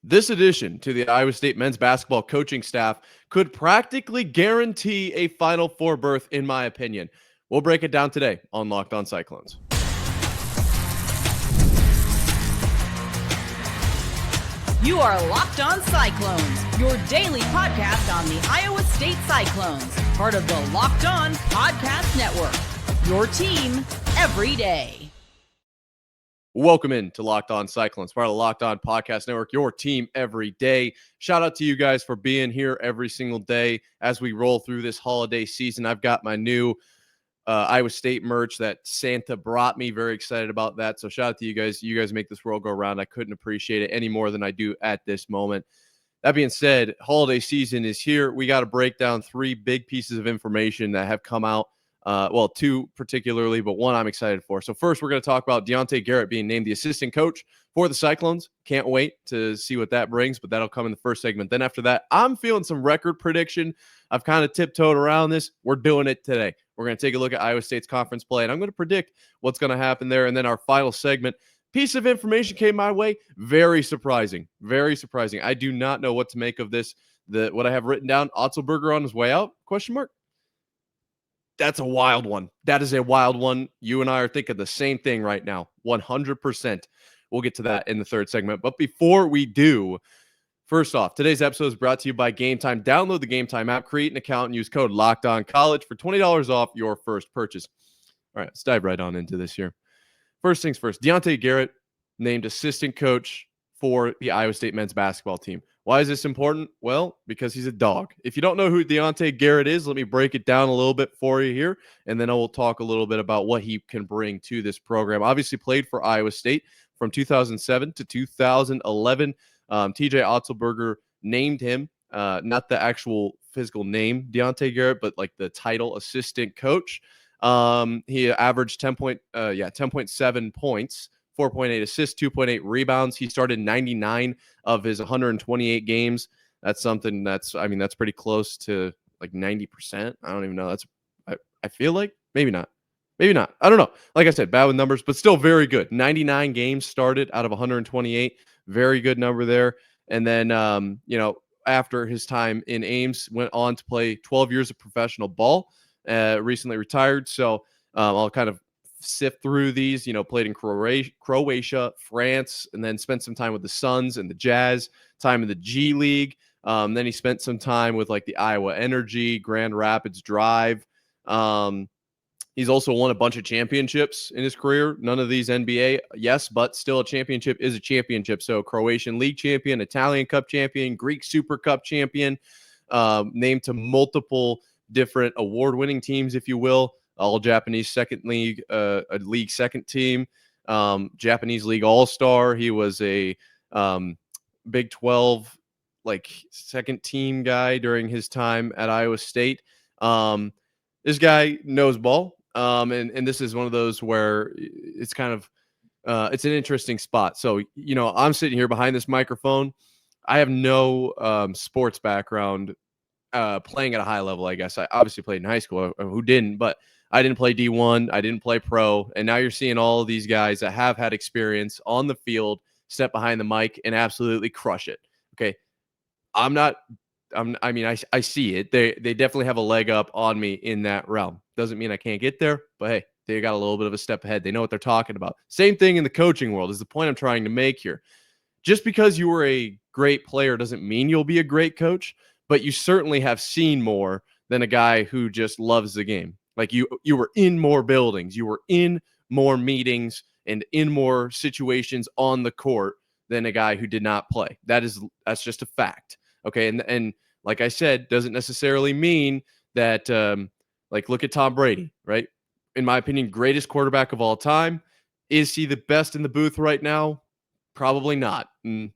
This addition to the Iowa State men's basketball coaching staff could practically guarantee a Final Four berth, in my opinion. We'll break it down today on Locked On Cyclones. You are Locked On Cyclones, your daily podcast on the Iowa State Cyclones, part of the Locked On Podcast Network, your team every day. Welcome in to Locked On Cyclones, part of the Locked On Podcast Network, your team every day. Shout out to you guys for being here every single day as we roll through this holiday season. I've got my new Iowa State merch that Santa brought me. Very excited about that. So shout out to you guys. You guys make this world go round. I couldn't appreciate it any more than I do at this moment. That being said, holiday season is here. We got to break down three big pieces of information that have come out. Well, two particularly, but one I'm excited for. So first, we're going to talk about Deontay Garrett being named the assistant coach for the Cyclones. Can't wait to see what that brings, but that'll come in the first segment. Then after that, I'm feeling some record prediction. I've kind of tiptoed around this. We're doing it today. We're going to take a look at Iowa State's conference play, and I'm going to predict what's going to happen there. And then our final segment, piece of information came my way. Very surprising. Very surprising. I do not know what to make of this. What I have written down, Otzelberger on his way out, question mark. That's a wild one. That is a wild one. You and I are thinking the same thing right now. 100%. We'll get to that in the third segment. But before we do, first off, today's episode is brought to you by Gametime. Download the Gametime app, create an account, and use code LOCKEDONCollege for $20 off your first purchase. All right, let's dive right on into this here. First things first, Deontay Garrett named assistant coach for the Iowa State men's basketball team. Why is this important? Well, because he's a dog. If you don't know who Deontay Garrett is, let me break it down a little bit for you here, and then I will talk a little bit about what he can bring to this program. Obviously played for Iowa State from 2007 to 2011. TJ Otzelberger named him, not the actual physical name Deontay Garrett, but like the title assistant coach. He averaged 10.7 points, 4.8 assists, 2.8 rebounds. He started 99 of his 128 games. That's something that's pretty close to like 90%. I don't even know. I feel like maybe not. Maybe not. I don't know. Like I said, bad with numbers, but still very good. 99 games started out of 128. Very good number there. And then, after his time in Ames, went on to play 12 years of professional ball, recently retired. So I'll kind of sift through these, played in Croatia, France, and then spent some time with the Suns and the Jazz, time in the G League. Then he spent some time with like the Iowa Energy, Grand Rapids Drive. He's also won a bunch of championships in his career. None of these NBA, yes, but still a championship is a championship. So Croatian League champion, Italian Cup champion, Greek Super Cup champion, named to multiple different award-winning teams, if you will. All Japanese second league, a league second team, Japanese League All-Star. He was a Big 12 second team guy during his time at Iowa State. This guy knows ball, and this is one of those where it's kind of it's an interesting spot. So I'm sitting here behind this microphone. I have no sports background playing at a high level. I guess I obviously played in high school. Who didn't? But I didn't play D1. I didn't play pro. And now you're seeing all of these guys that have had experience on the field, step behind the mic, and absolutely crush it. Okay. I see it. They definitely have a leg up on me in that realm. Doesn't mean I can't get there, but hey, they got a little bit of a step ahead. They know what they're talking about. Same thing in the coaching world is the point I'm trying to make here. Just because you were a great player doesn't mean you'll be a great coach, but you certainly have seen more than a guy who just loves the game. Like you were in more buildings, you were in more meetings and in more situations on the court than a guy who did not play. That's just a fact. Okay. And like I said, doesn't necessarily mean that, look at Tom Brady, right? In my opinion, greatest quarterback of all time. Is he the best in the booth right now? Probably not.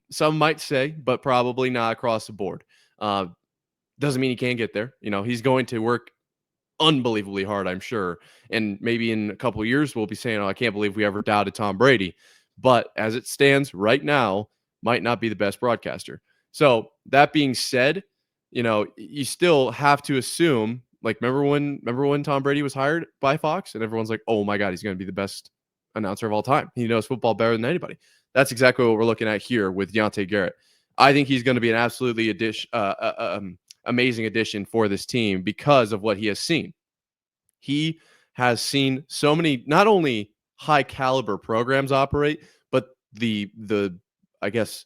Some might say, but probably not across the board. Doesn't mean he can't get there. He's going to work unbelievably hard, I'm sure. And maybe in a couple of years, we'll be saying, I can't believe we ever doubted Tom Brady. But as it stands right now, might not be the best broadcaster. So that being said, you still have to assume, remember when Tom Brady was hired by Fox and everyone's like, oh my God, he's going to be the best announcer of all time. He knows football better than anybody. That's exactly what we're looking at here with Deontay Garrett. I think he's going to be an absolutely amazing addition for this team because of what he has seen. He has seen so many, not only high caliber programs operate, but the I guess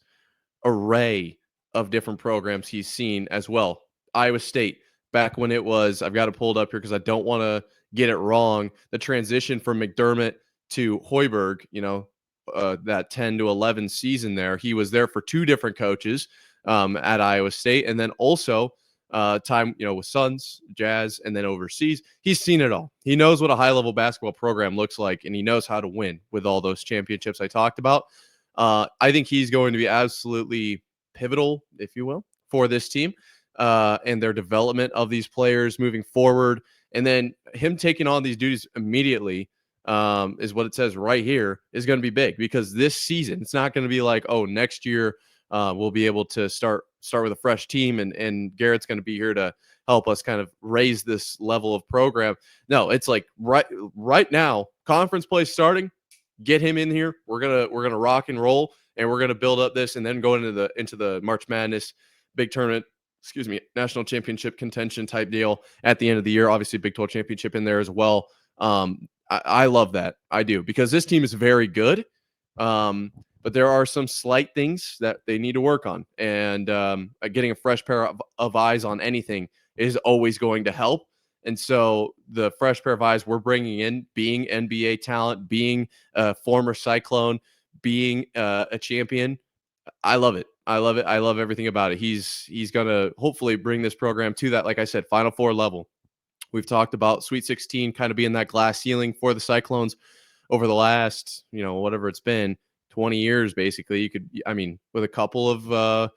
array of different programs he's seen as well. Iowa State, back when it was, I've got to pull it up here because I don't want to get it wrong. The transition from McDermott to Hoiberg, that 10 to 11 season there, he was there for two different coaches at Iowa State. And then also time, with Suns, Jazz, and then overseas. He's seen it all. He knows what a high level basketball program looks like, and he knows how to win with all those championships I talked about. I think he's going to be absolutely pivotal, if you will, for this team and their development of these players moving forward. And then him taking on these duties immediately is what it says right here is going to be big, because this season, it's not going to be like, oh, next year we'll be able to start with a fresh team and Garrett's going to be here to help us kind of raise this level of program. No, it's like right now, conference play starting. Get him in here. We're gonna rock and roll, and we're gonna build up this, and then go into the March Madness big tournament. National championship contention type deal at the end of the year. Obviously, Big 12 championship in there as well. I love that. I do, because this team is very good, but there are some slight things that they need to work on, and getting a fresh pair of eyes on anything is always going to help. And so the fresh pair of eyes we're bringing in, being NBA talent, being a former Cyclone, being a champion, I love it. I love it. I love everything about it. He's going to hopefully bring this program to that, like I said, Final Four level. We've talked about Sweet 16 kind of being that glass ceiling for the Cyclones over the last, whatever it's been, 20 years, basically. With a couple of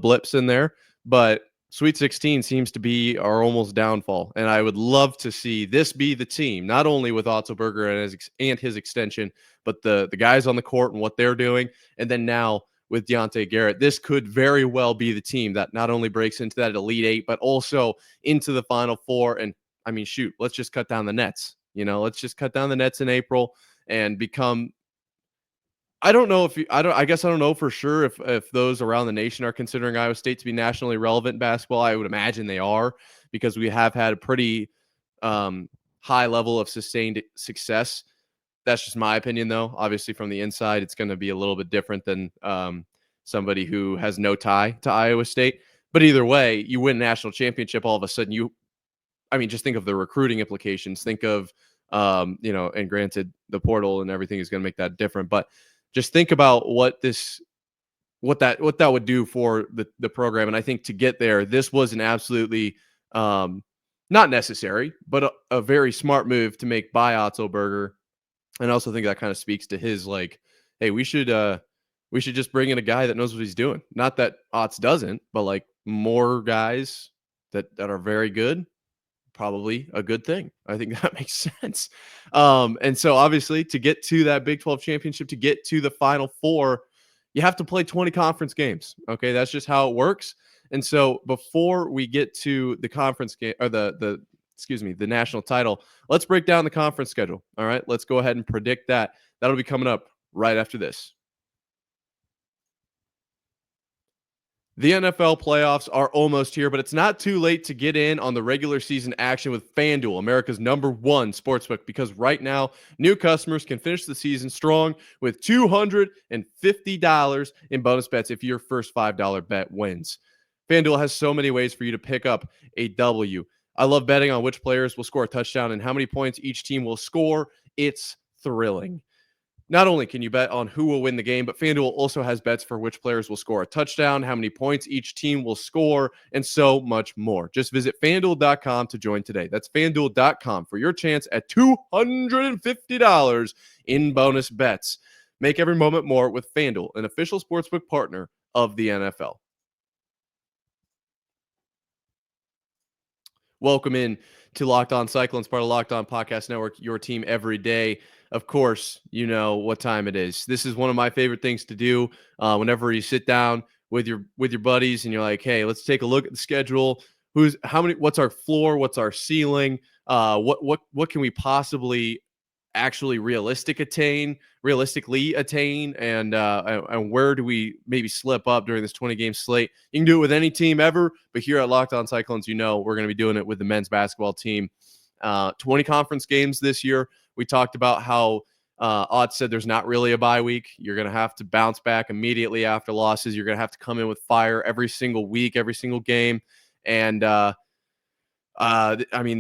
blips in there, but Sweet 16 seems to be our almost downfall, and I would love to see this be the team, not only with Otzelberger and his extension, but the guys on the court and what they're doing, and then now with Diante Garrett, this could very well be the team that not only breaks into that Elite Eight, but also into the Final Four. And let's just cut down the nets. Let's just cut down the nets in April and become. I don't know I guess I don't know for sure if those around the nation are considering Iowa State to be nationally relevant in basketball. I would imagine they are, because we have had a pretty high level of sustained success. That's just my opinion, though. Obviously, from the inside, it's going to be a little bit different than somebody who has no tie to Iowa State. But either way, you win a national championship, all of a sudden just think of the recruiting implications. Think of, and granted, the portal and everything is going to make that different. But just think about what that would do for the program. And I think to get there, this was an absolutely not necessary, but a very smart move to make by Otzelberger. And I also think that kind of speaks to his, like, hey, we should just bring in a guy that knows what he's doing. Not that Otz doesn't, but like more guys that are very good. Probably a good thing. I think that makes sense. And so obviously, to get to that Big 12 championship, to get to the Final Four, you have to play 20 conference games. Okay, that's just how it works. And so before we get to the conference game, or the national title, let's break down the conference schedule. All right, let's go ahead and predict that. That'll be coming up right after this. The NFL playoffs are almost here, but it's not too late to get in on the regular season action with FanDuel, America's #1 sportsbook, because right now, new customers can finish the season strong with $250 in bonus bets if your first $5 bet wins. FanDuel has so many ways for you to pick up a W. I love betting on which players will score a touchdown and how many points each team will score. It's thrilling. Not only can you bet on who will win the game, but FanDuel also has bets for which players will score a touchdown, how many points each team will score, and so much more. Just visit FanDuel.com to join today. That's FanDuel.com for your chance at $250 in bonus bets. Make every moment more with FanDuel, an official sportsbook partner of the NFL. Welcome in to Locked On Cyclones, part of Locked On Podcast Network, your team every day. Of course, you know what time it is. This is one of my favorite things to do whenever you sit down with your buddies and you're like, hey, let's take a look at the schedule. What's our floor? What's our ceiling? What can we possibly actually realistically attain, and where do we maybe slip up during this 20-game slate. You can do it with any team ever, but here at Locked On Cyclones, we're going to be doing it with the men's basketball team. 20 conference games this year. We talked about how Ott said there's not really a bye week. You're going to have to bounce back immediately after losses. You're going to have to come in with fire every single week, every single game. And the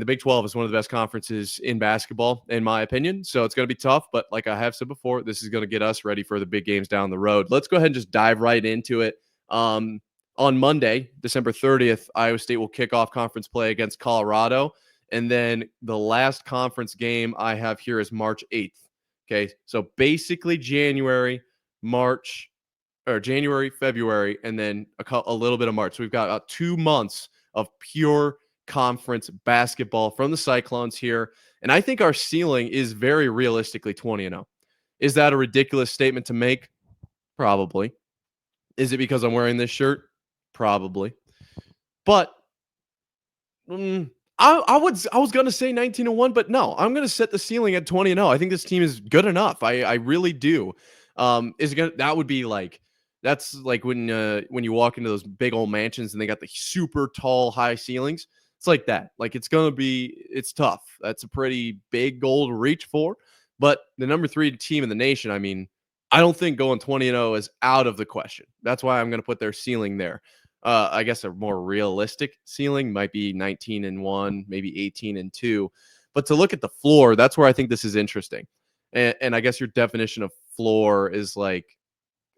Big 12 is one of the best conferences in basketball, in my opinion. So it's going to be tough. But like I have said before, this is going to get us ready for the big games down the road. Let's go ahead and just dive right into it. On Monday, December 30th, Iowa State will kick off conference play against Colorado. And then the last conference game I have here is March 8th. Okay. So basically January, February, and then a little bit of March. So we've got about 2 months of pure conference basketball from the Cyclones here. And I think our ceiling is very realistically 20-0. Is that a ridiculous statement to make? Probably. Is it because I'm wearing this shirt? Probably. But I was gonna say 19-1, but no, I'm gonna set the ceiling at 20-0. I think this team is good enough. I really do. That would be like, that's like when you walk into those big old mansions and they got the super tall high ceilings. It's like that. Like it's tough. That's a pretty big goal to reach for. But the number 3 team in the nation, I don't think going 20-0 is out of the question. That's why I'm gonna put their ceiling there. I guess a more realistic ceiling might be 19-1, maybe 18-2. But to look at the floor, that's where I think this is interesting. And I guess your definition of floor is like,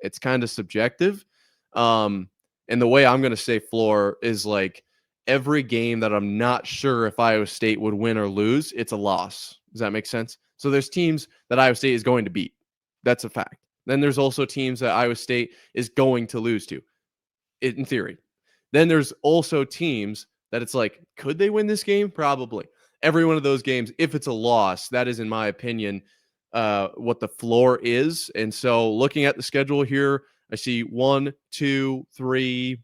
it's kind of subjective. And the way I'm going to say floor is like every game that I'm not sure if Iowa State would win or lose, it's a loss. Does that make sense? So there's teams that Iowa State is going to beat. That's a fact. Then there's also teams that Iowa State is going to lose to, in theory. Then there's also teams that it's like, could they win this game? Probably. Every one of those games, if it's a loss, that is, in my opinion, what the floor is. And so looking at the schedule here, I see 1, 2, 3,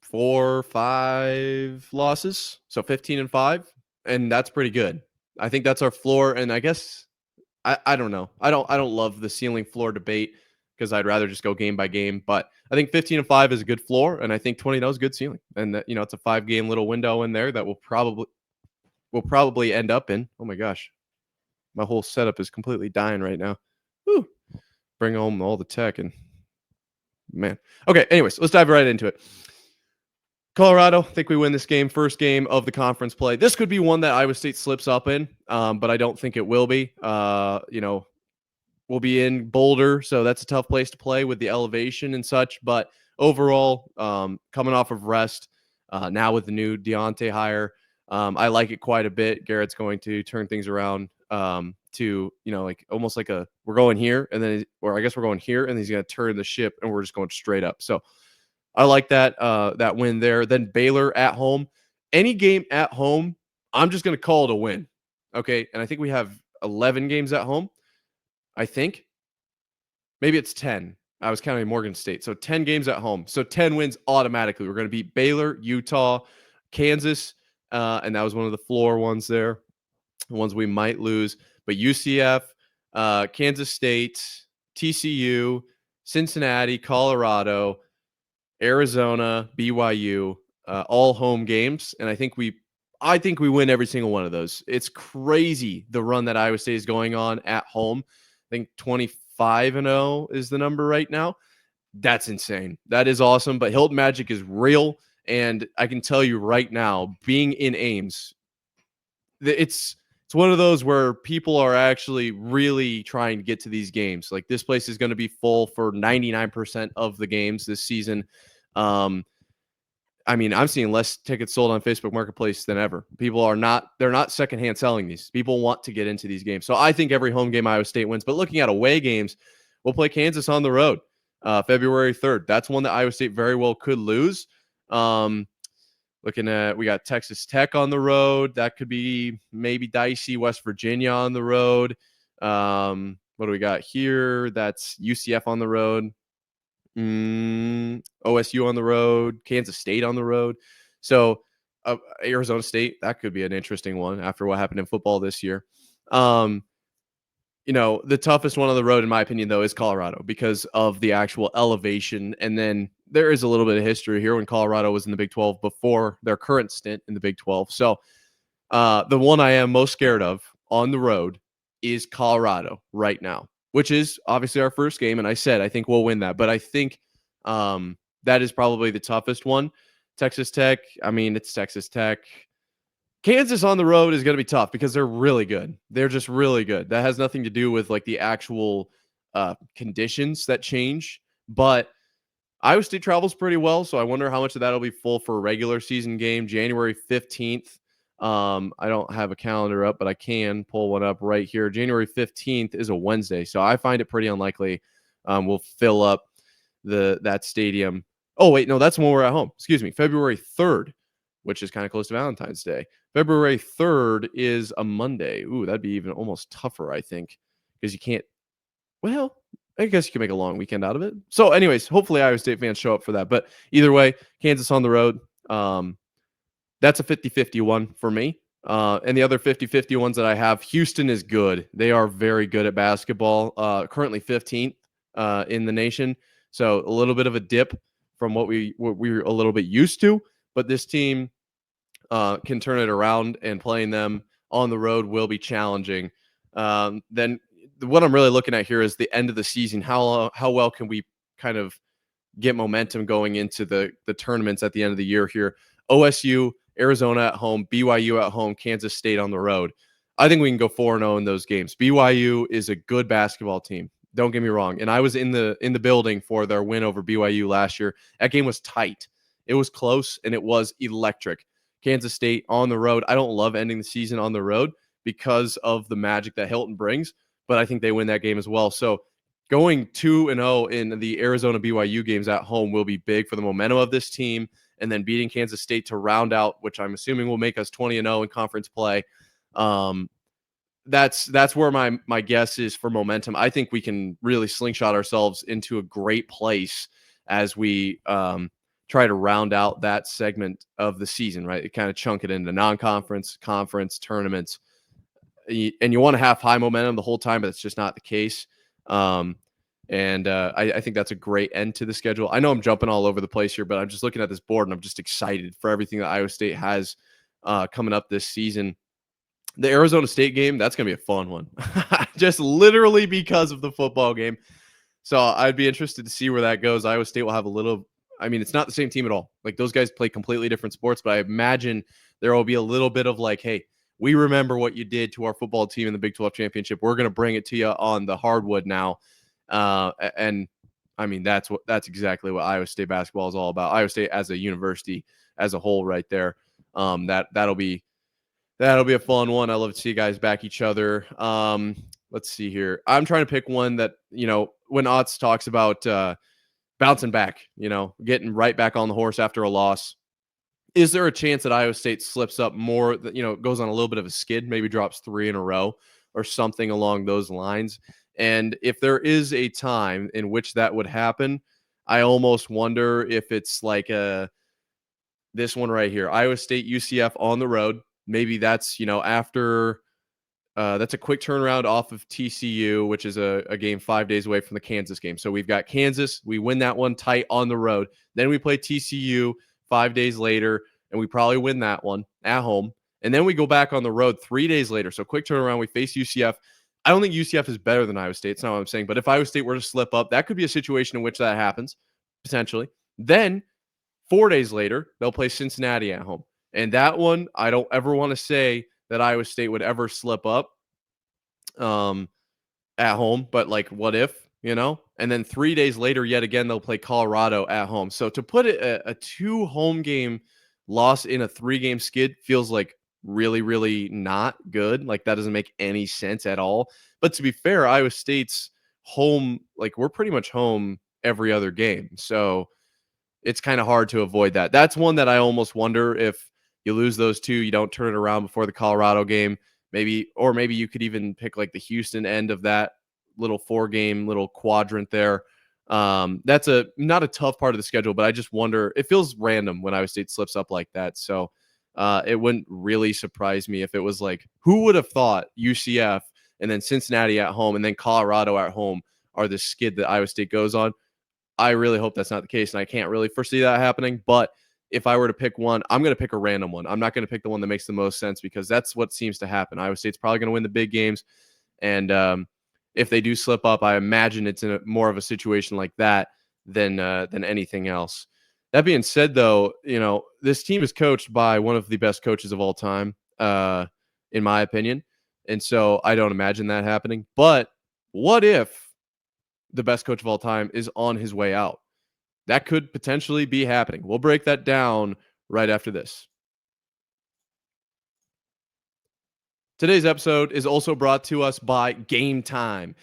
4, 5 losses. So 15-5. And that's pretty good. I think that's our floor. And I guess I don't know. I don't love the ceiling floor debate, because I'd rather just go game by game. But I think 15-5 is a good floor, and I think 20-0 is a good ceiling. And that, it's a 5-game little window in there that we'll probably end up in. Oh my gosh, my whole setup is completely dying right now. Whew. Bring home all the tech and man. Okay, anyways, let's dive right into it. Colorado, I think we win this game. First game of the conference play. This could be one that Iowa State slips up in, but I don't think it will be. We'll be in Boulder, so that's a tough place to play with the elevation and such. But overall, coming off of rest, now with the new Deontay hire, I like it quite a bit. Garrett's going to turn things around to, like almost like we're going here, and then, or I guess we're going here, and he's going to turn the ship, and we're just going straight up. So I like that win there. Then Baylor at home. Any game at home, I'm just going to call it a win. Okay, and I think we have 11 games at home. I think maybe it's 10. I was counting Morgan State. So 10 games at home. So 10 wins automatically. We're going to beat Baylor, Utah, Kansas, and that was one of the floor ones there, the ones we might lose. But UCF, Kansas State, TCU, Cincinnati, Colorado, Arizona, BYU, all home games. And I think we win every single one of those. It's crazy the run that Iowa State is going on at home. I think 25-0 is the number right now. That's insane. That is awesome. But Hilton Magic is real. And I can tell you right now, being in Ames, it's one of those where people are actually really trying to get to these games. Like, this place is going to be full for 99% of the games this season. I'm seeing less tickets sold on Facebook Marketplace than ever. They're not secondhand selling these. People want to get into these games. So I think every home game Iowa State wins. But looking at away games, we'll play Kansas on the road, February 3rd. That's one that Iowa State very well could lose. Looking at, we got Texas Tech on the road. That could be maybe dicey. West Virginia on the road. What do we got here? That's UCF on the road. OSU on the road, Kansas State on the road. So Arizona State, that could be an interesting one after what happened in football this year. The toughest one on the road, in my opinion, though, is Colorado because of the actual elevation. And then there is a little bit of history here when Colorado was in the Big 12 before their current stint in the Big 12. So the one I am most scared of on the road is Colorado right now, which is obviously our first game. And I said, I think we'll win that. But I think that is probably the toughest one. Texas Tech, it's Texas Tech. Kansas on the road is going to be tough because they're really good. They're just really good. That has nothing to do with like the actual conditions that change. But Iowa State travels pretty well, so I wonder how much of that will be full for a regular season game, January 15th. I don't have a calendar up, but I can pull one up right here. January 15th is a Wednesday, so I find it pretty unlikely we'll fill up that stadium. Oh, wait, no, that's when we're at home. Excuse me, February 3rd, which is kind of close to Valentine's Day. February 3rd is a Monday. Ooh, that'd be even almost tougher, I think, because you can't, well, I guess you can make a long weekend out of it. So anyways, hopefully Iowa State fans show up for that. But either way, Kansas on the road, that's a 50-50 one for me. And the other 50-50 ones that I have, Houston is good. They are very good at basketball, currently 15th in the nation. So a little bit of a dip from what we're a little bit used to. But this team can turn it around, and playing them on the road will be challenging. Then what I'm really looking at here is the end of the season. How well can we kind of get momentum going into the tournaments at the end of the year here? OSU, Arizona at home, BYU at home, Kansas State on the road. I think we can go 4-0 in those games. BYU is a good basketball team. Don't get me wrong. And I was in the building for their win over BYU last year. That game was tight. It was close, and it was electric. Kansas State on the road. I don't love ending the season on the road because of the magic that Hilton brings, but I think they win that game as well. So going 2-0 in the Arizona BYU games at home will be big for the momentum of this team, and then beating Kansas State to round out, which I'm assuming will make us 20-0 in conference play. That's where my guess is for momentum. I think we can really slingshot ourselves into a great place as we try to round out that segment of the season, right? You kind of chunk it into non-conference, conference, tournaments, and you want to have high momentum the whole time, but it's just not the case. I think that's a great end to the schedule. I know I'm jumping all over the place here, but I'm just looking at this board and I'm just excited for everything that Iowa State has coming up this season. The Arizona State game, that's going to be a fun one, just literally because of the football game. So I'd be interested to see where that goes. Iowa State will have a little, it's not the same team at all. Like, those guys play completely different sports, but I imagine there will be a little bit of like, hey, we remember what you did to our football team in the Big 12 championship. We're going to bring it to you on the hardwood now. That's exactly what Iowa State basketball is all about. Iowa State as a university as a whole right there. That'll be a fun one. I love to see guys back each other. Let's see here. I'm trying to pick one that, when Otz talks about bouncing back, getting right back on the horse after a loss. Is there a chance that Iowa State slips up more, goes on a little bit of a skid, maybe drops 3 in a row or something along those lines? And if there is a time in which that would happen, I almost wonder if it's like this one right here, Iowa State, UCF on the road. Maybe that's, after that's a quick turnaround off of TCU, which is a game 5 days away from the Kansas game. So we've got Kansas. We win that one tight on the road. Then we play TCU 5 days later, and we probably win that one at home. And then we go back on the road 3 days later. So quick turnaround. We face UCF. I don't think UCF is better than Iowa State. That's not what I'm saying. But if Iowa State were to slip up, that could be a situation in which that happens, potentially. Then 4 days later, they'll play Cincinnati at home. And that one, I don't ever want to say that Iowa State would ever slip up at home, but like, what if, And then 3 days later, yet again, they'll play Colorado at home. So to put it a 2 home game loss in a 3-game skid feels like really, really not good. Like, that doesn't make any sense at all. But to be fair, Iowa State's home, like, we're pretty much home every other game. So it's kind of hard to avoid that. That's one that I almost wonder if you lose those 2, you don't turn it around before the Colorado game. Maybe you could even pick like the Houston end of that little 4-game little quadrant there. That's not a tough part of the schedule, but I just wonder, it feels random when Iowa State slips up like that. So It wouldn't really surprise me if it was like, who would have thought UCF and then Cincinnati at home and then Colorado at home are the skid that Iowa State goes on. I really hope that's not the case, and I can't really foresee that happening. But if I were to pick one, I'm going to pick a random one. I'm not going to pick the one that makes the most sense because that's what seems to happen. Iowa State's probably going to win the big games, and if they do slip up, I imagine it's in more of a situation like that than anything else. That being said, though, this team is coached by one of the best coaches of all time, in my opinion, and so I don't imagine that happening. But what if the best coach of all time is on his way out? That could potentially be happening. We'll break that down right after this. Today's episode is also brought to us by Gametime.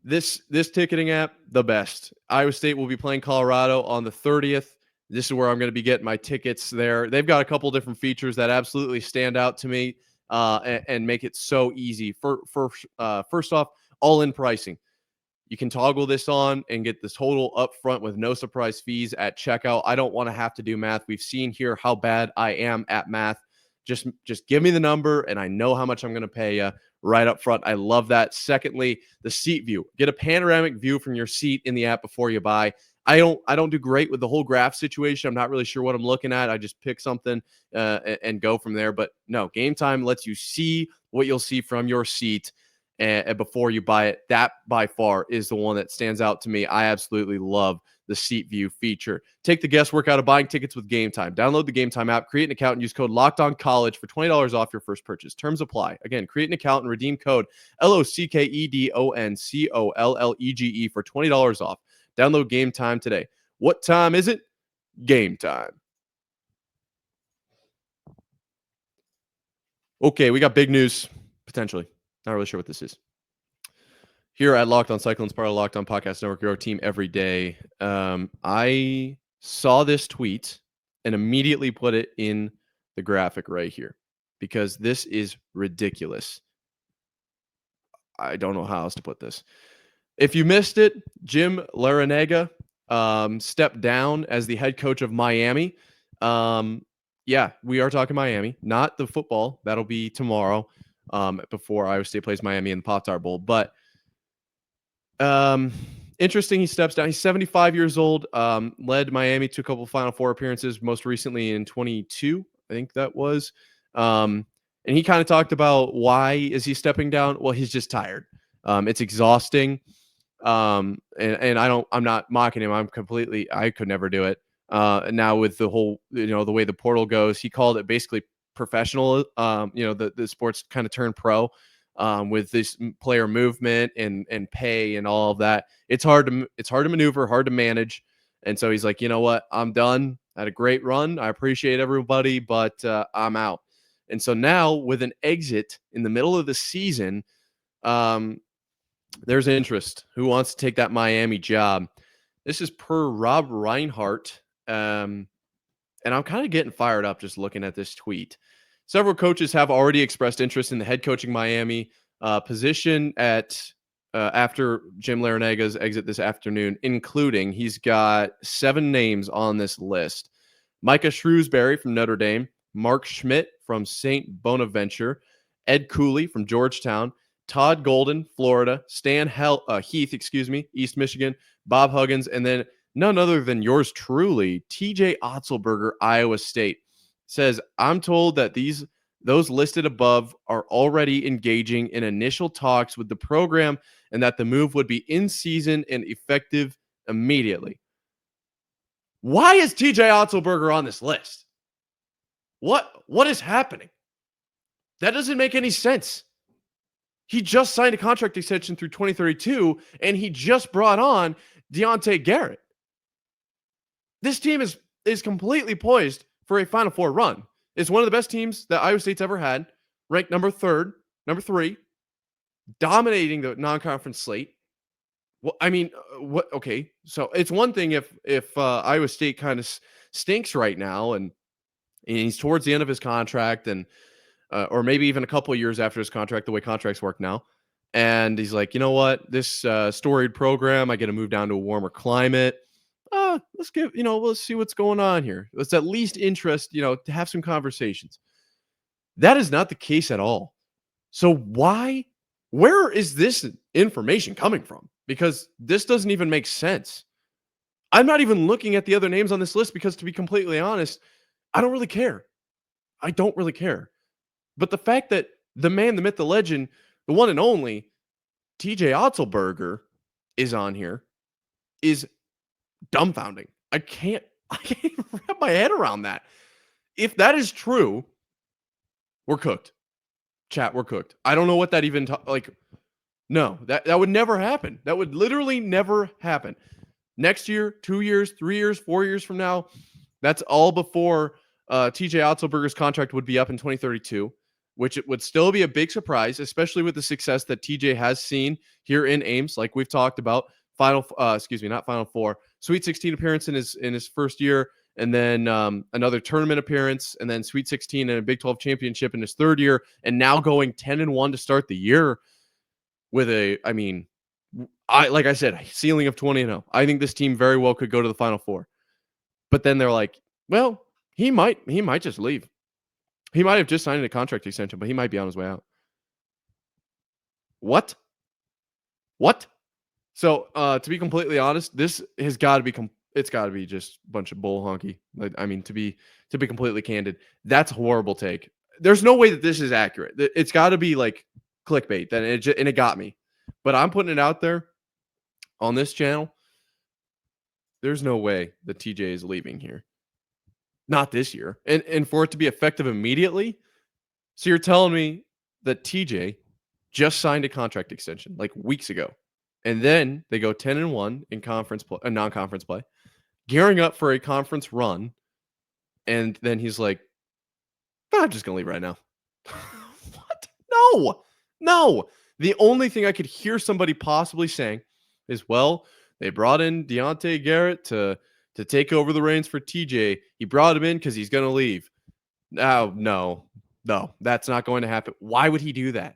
This ticketing app, the best. Iowa State will be playing Colorado on the 30th. This is where I'm going to be getting my tickets there. They've got a couple different features that absolutely stand out to me and make it so easy. First off, all-in pricing. You can toggle this on and get the total up front with no surprise fees at checkout. I don't want to have to do math. We've seen here how bad I am at math. Just give me the number and I know how much I'm going to pay you right up front. I love that. Secondly, the seat view. Get a panoramic view from your seat in the app before you buy. I don't do great with the whole graph situation. I'm not really sure what I'm looking at. I just pick something and go from there. But no, Gametime lets you see what you'll see from your seat and before you buy it. That by far is the one that stands out to me. I absolutely love the seat view feature. Take the guesswork out of buying tickets with Gametime. Download the Gametime app, create an account, and use code LOCKEDONCollege for $20 off your first purchase. Terms apply. Again, create an account and redeem code LOCKEDONCOLLEGE for $20 off. Download Gametime today. What time is it? Game time. Okay, we got big news, potentially. Not really sure what this is. Here at Locked On Cyclones, part of the Locked On Podcast Network, your team every day. I saw this tweet and immediately put it in the graphic right here because this is ridiculous. I don't know how else to put this. If you missed it, Jim Larrañaga stepped down as the head coach of Miami. Yeah, we are talking Miami, not the football. That'll be tomorrow before Iowa State plays Miami in the Pop-Tart Bowl. But interesting, he steps down. He's 75 years old, led Miami to a couple of Final Four appearances, most recently in 22, I think that was. And he kind of talked about why is he stepping down? Well, he's just tired. It's exhausting. And I'm not mocking him. I could never do it. And now with the whole, the way the portal goes, he called it basically professional. The sports kind of turned pro, with this player movement and pay and all of that. It's hard to maneuver, hard to manage. And so he's like, you know what? I'm done. I had a great run. I appreciate everybody, but I'm out. And so now with an exit in the middle of the season, there's interest. Who wants to take that Miami job? This is per Rob Reinhart. And I'm kind of getting fired up just looking at this tweet. Several coaches have already expressed interest in the head coaching Miami position after Jim Larrañaga's exit this afternoon, including he's got 7 names on this list. Micah Shrewsbury from Notre Dame, Mark Schmidt from St. Bonaventure, Ed Cooley from Georgetown, Todd Golden, Florida, Stan Heath, East Michigan, Bob Huggins, and then none other than yours truly, TJ Otzelberger, Iowa State. Says, I'm told that those listed above are already engaging in initial talks with the program and that the move would be in season and effective immediately. Why is TJ Otzelberger on this list? What is happening? That doesn't make any sense. He just signed a contract extension through 2032, and he just brought on Deontay Garrett. This team is completely poised for a Final Four run. It's one of the best teams that Iowa State's ever had, ranked number 3, dominating the non-conference slate. Well, I mean, what? Okay, so it's one thing if Iowa State kind of stinks right now, and he's towards the end of his contract, and or maybe even a couple of years after his contract, the way contracts work now. And he's like, you know what? This storied program, I get to move down to a warmer climate. Let's see what's going on here. Let's at least interest, to have some conversations. That is not the case at all. So where is this information coming from? Because this doesn't even make sense. I'm not even looking at the other names on this list because, to be completely honest, I don't really care. I don't really care. But the fact that the man, the myth, the legend, the one and only TJ Otzelberger is on here is dumbfounding. I can't wrap my head around that. If that is true, we're cooked. Chat, we're cooked. I don't know what that even no, that would never happen. That would literally never happen. Next year, 2 years, 3 years, 4 years from now, that's all before TJ Otzelberger's contract would be up in 2032, which it would still be a big surprise, especially with the success that TJ has seen here in Ames, like we've talked about. Not Final Four, Sweet 16 appearance in his first year, and then another tournament appearance, and then Sweet 16 and a Big 12 championship in his third year, and now going 10-1 to start the year with like I said, a ceiling of 20-0. I think this team very well could go to the Final Four. But then they're like, well, he might just leave. He might have just signed a contract extension, but he might be on his way out. What? So, to be completely honest, this has got to be it's got to be just a bunch of bull honky. To be completely candid, that's a horrible take. There's no way that this is accurate. It's got to be like clickbait. And it got me. But I'm putting it out there on this channel. There's no way that TJ is leaving here. Not this year. And for it to be effective immediately. So you're telling me that TJ just signed a contract extension like weeks ago. And then they go 10-1 in conference play, non-conference play, gearing up for a conference run. And then he's like, I'm just going to leave right now. What? No. The only thing I could hear somebody possibly saying is, well, they brought in Deontay Garrett to take over the reins for TJ. He brought him in because he's going to leave. Oh, no, that's not going to happen. Why would he do that?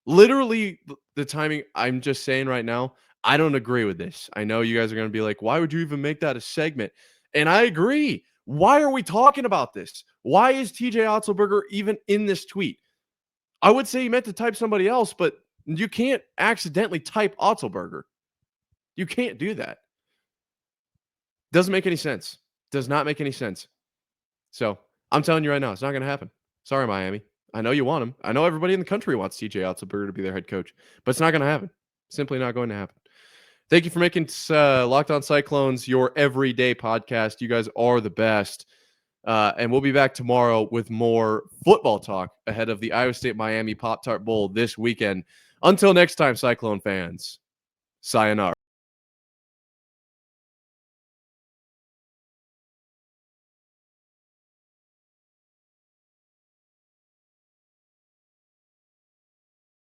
Literally, the timing, I'm just saying right now, I don't agree with this. I know you guys are going to be like, why would you even make that a segment? And I agree. Why are we talking about this? Why is TJ Otzelberger even in this tweet? I would say he meant to type somebody else, but you can't accidentally type Otzelberger. You can't do that. Doesn't make any sense. Does not make any sense. So I'm telling you right now, it's not going to happen. Sorry, Miami. I know you want him. I know everybody in the country wants TJ Otzelberger to be their head coach, but it's not going to happen. Simply not going to happen. Thank you for making Locked On Cyclones your everyday podcast. You guys are the best. And we'll be back tomorrow with more football talk ahead of the Iowa State-Miami Pop-Tart Bowl this weekend. Until next time, Cyclone fans, sayonara.